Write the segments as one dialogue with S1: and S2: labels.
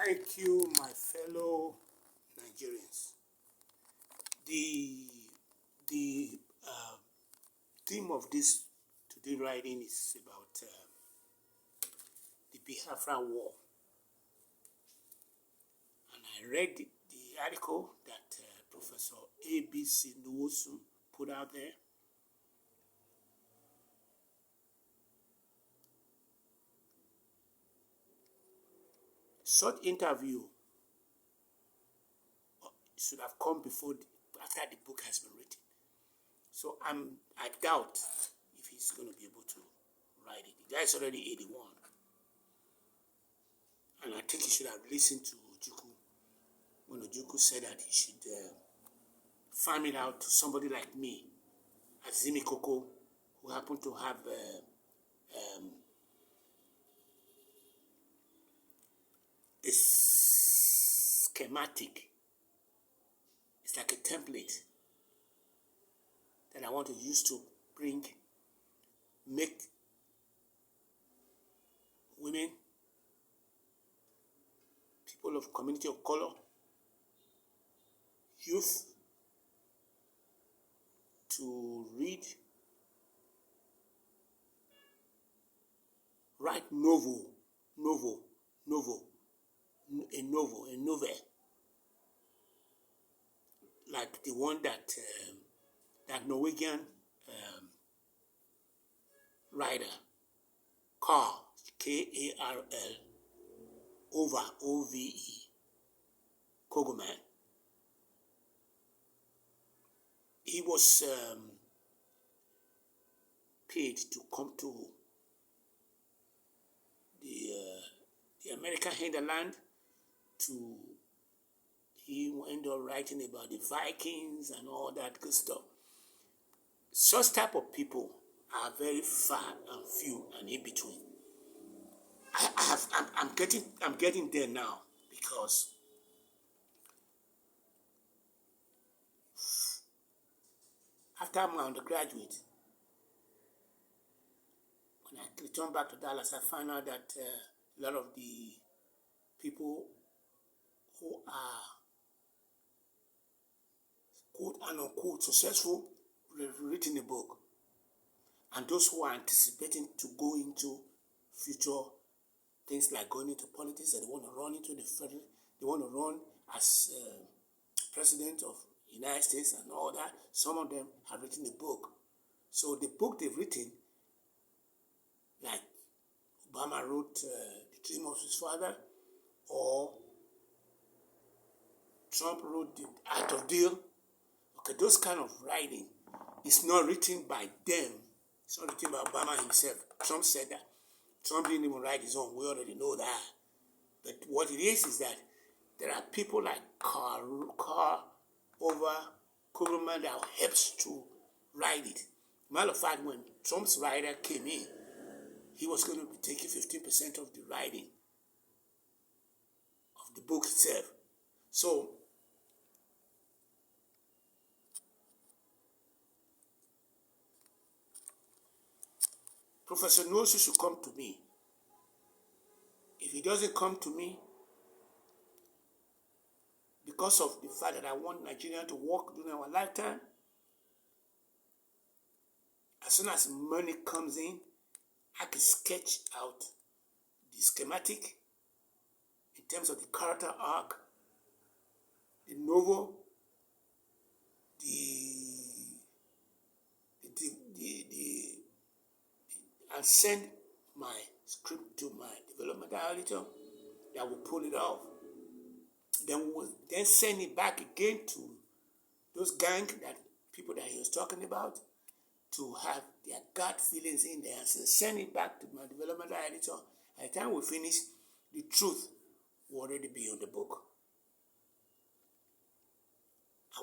S1: Thank you, my fellow Nigerians. The theme of this today writing is about the Biafra War, and I read the article that Professor A.B.C. Nwosu put out there. Such interview should have come after the book has been written. So I doubt if he's going to be able to write it. The guy is already 81. And I think he should have listened to Ojukwu when Ojukwu said that he should farm it out to somebody like me, Azimi Koko, who happened to have a schematic. It's like a template that I want to use to make women, people of community of color, youth to read, write a novel, like the one that Norwegian writer, Karl, Karl, Ove, Kogoman. He was paid to come to the American hinterland he ended up writing about the Vikings and all that good stuff. Such type of people are very far and few and in between. I'm getting there now, because after my undergraduate, when I returned back to Dallas, I found out that a lot of the people who are quote and unquote successful have written a book, and those who are anticipating to go into future things like going into politics, that they want to run into they want to run as president of the United States and all that. Some of them have written a book. So the book they've written, like Obama wrote The Dream of His Father, or Trump wrote The Art of Deal. Okay, those kind of writing is not written by them. It's not written by Obama himself. Trump said that. Trump didn't even write his own. We already know that. But what it is that there are people like Karl over Kogelman that helps to write it. Matter of fact, when Trump's writer came in, he was going to be taking 15% of the writing of the book itself. So Professor Nwosu should come to me. If he doesn't come to me, because of the fact that I want Nigeria to work during our lifetime, as soon as money comes in, I can sketch out the schematic in terms of the character arc, the novel, and send my script to my developmental editor that will pull it off. Then we'll send it back again to those people that he was talking about, to have their gut feelings in there, and send it back to my developmental editor. At the time we finish, the truth will already be on the book. I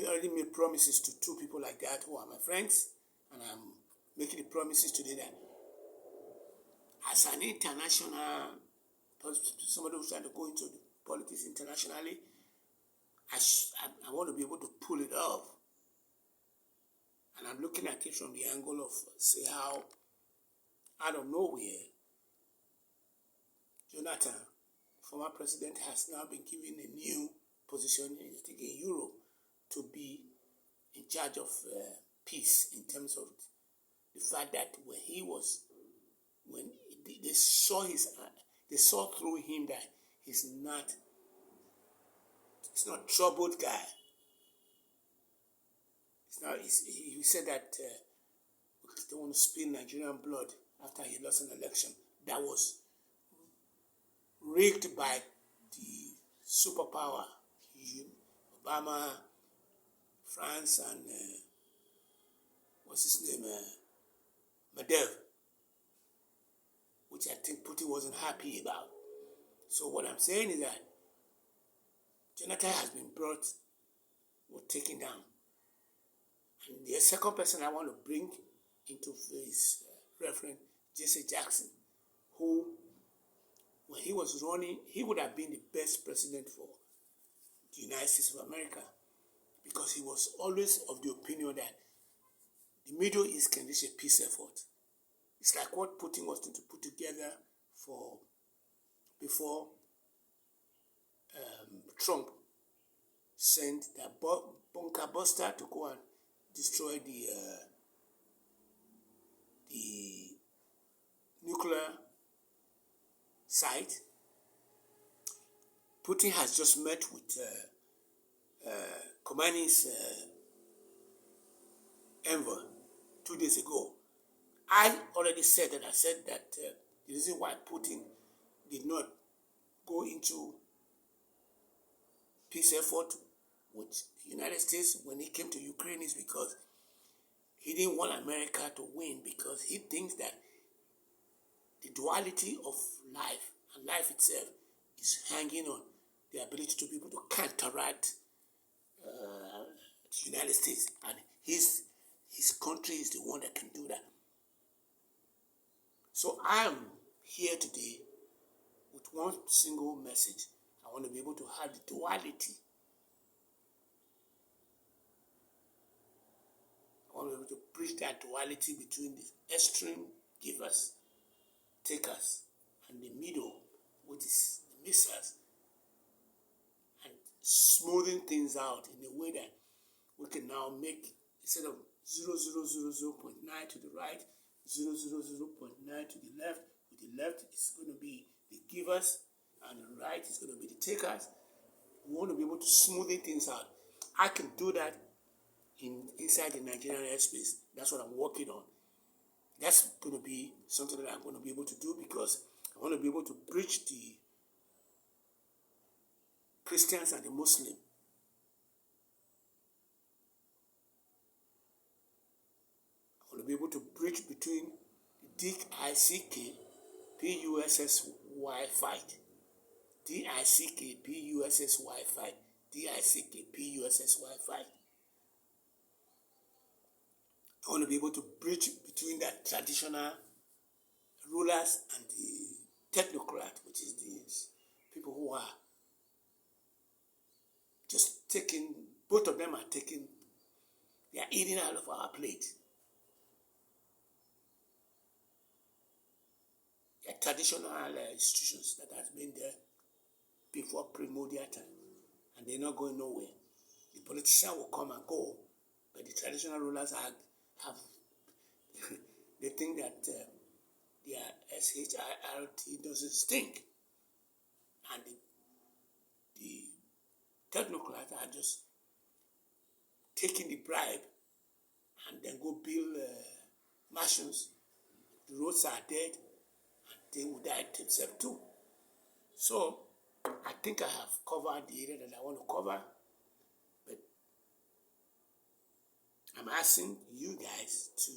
S1: already made promises to two people like that who are my friends, and I'm making the promises today that as an international, somebody who's trying to go into politics internationally, I want to be able to pull it off. And I'm looking at it from the angle of, say, how out of nowhere, Jonathan former president has now been given a new position, I think, in Europe to be in charge of peace, in terms of the fact that when they saw they saw through him that he's not troubled guy. He said that they want to spill Nigerian blood after he lost an election that was rigged by the superpower, Obama, France, and what's his name, Medvedev, which I think Putin wasn't happy about. So what I'm saying is that Jonathan has been brought or taken down. And the second person I want to bring into is Reverend Jesse Jackson, who, when he was running, he would have been the best president for the United States of America, because he was always of the opinion that the Middle East can reach a peace effort. It's like what Putin wanted to put together before Trump sent that bunker buster to go and destroy the nuclear site. Putin has just met with Khomeini's envoy 2 days ago. I already said that. I said that the reason why Putin did not go into peace effort with the United States when he came to Ukraine is because he didn't want America to win, because he thinks that the duality of life and life itself is hanging on the ability to be able to counteract the United States, and his country is the one that can do that. So I am here today with one single message. I want to be able to have the duality. I want to be able to preach that duality between the extreme givers, takers, and the middle, which is the missers, and smoothing things out in a way that we can now make, instead of 0.9 to the right, 0.9 to the left. With the left, it's going to be the givers, and the right is going to be the takers. We want to be able to smoothing things out. I can do that inside the Nigerian airspace. That's what I'm working on. That's going to be something that I'm going to be able to do, because I want to be able to bridge the Christians and the Muslim. I want to be able to bridge between the DICK PUSSY fight. DICK PUSSY fight. DICK PUSSY fight. I want to be able to bridge between that traditional rulers and the technocrat, which is these people who are just taking, both of them are taking, they are eating out of our plate. They are traditional institutions that has been there before primordial time, and they're not going nowhere. The politician will come and go, but the traditional rulers have they think that their SHIRT doesn't stink, and the technocrats are just taking the bribe and then go build mansions. The roads are dead, and they will die themselves too. So I think I have covered the area that I want to cover, but I'm asking you guys to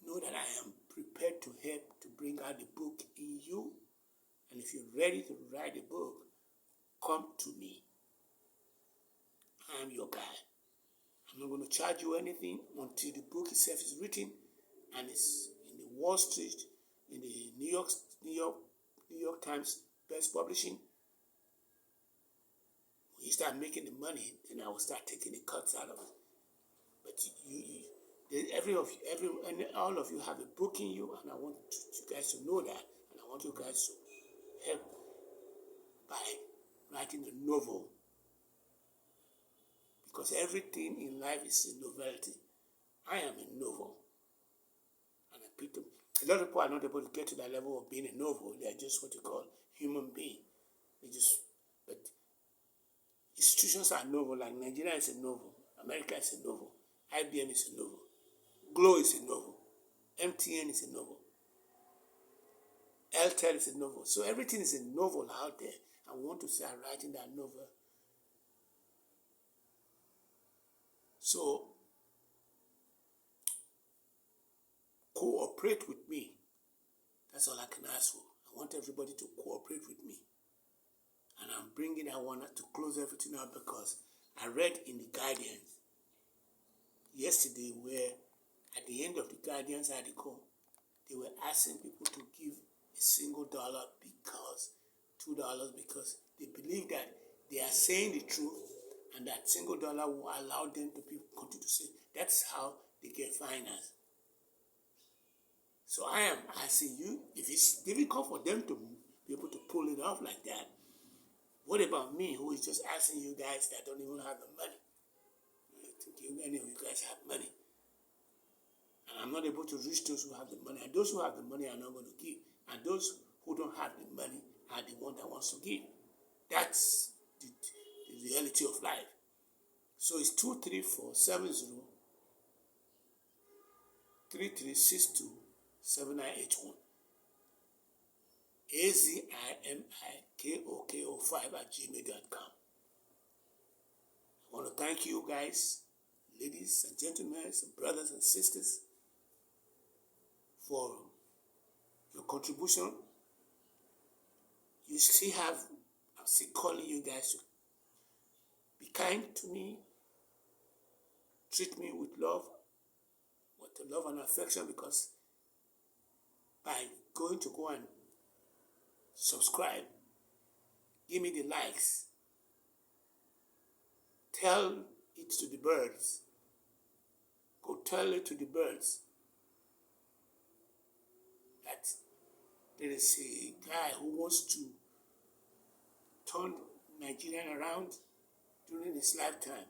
S1: know that I am prepared to help to bring out the book in you. And if you're ready to write the book, come to me. I'm your guy. I'm not going to charge you anything until the book itself is written and it's in the Wall Street, in the New York Times Best Publishing. When you start making the money, then I will start taking the cuts out of it. But all of you have a book in you, and I want you guys to know that, and I want you guys to help by writing a novel. Because everything in life is a novelty. I am a novel. And a lot of people are not able to get to that level of being a novel. They are just what you call human being. But institutions are novel, like Nigeria is a novel, America is a novel, IBM is a novel, Glo is a novel, MTN is a novel, Airtel is a novel. So everything is a novel out there. I want to start writing that novel. So cooperate with me. That's all I can ask for. I want everybody to cooperate with me. And I'm bringing that one to close everything out because I read in the Guardian yesterday where at the end of the Guardian's article, they were asking people to give a single dollar because $2 because they believe that they are saying the truth and that single dollar will allow them to continue to say that's how they get finance. So I say you, if it's difficult for them to be able to pull it off like that, what about me who is just asking you guys that don't even have the money? I think any of you guys have money. And I'm not able to reach those who have the money. And those who have the money are not going to give. And those who don't have the money are the one that wants to give. That's the reality of life. So it's 23470 3362 7981. azimikoko5@gmail.com. I want to thank you guys, ladies and gentlemen, and brothers and sisters, for your contribution. I'm still calling you guys to be kind to me, treat me with love and affection, because by going to go and subscribe, give me the likes, tell it to the birds, go tell it to the birds that there is a guy who wants to turn Nigeria around during his lifetime,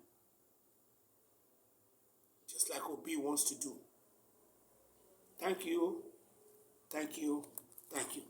S1: just like Obi wants to do. Thank you, thank you, thank you.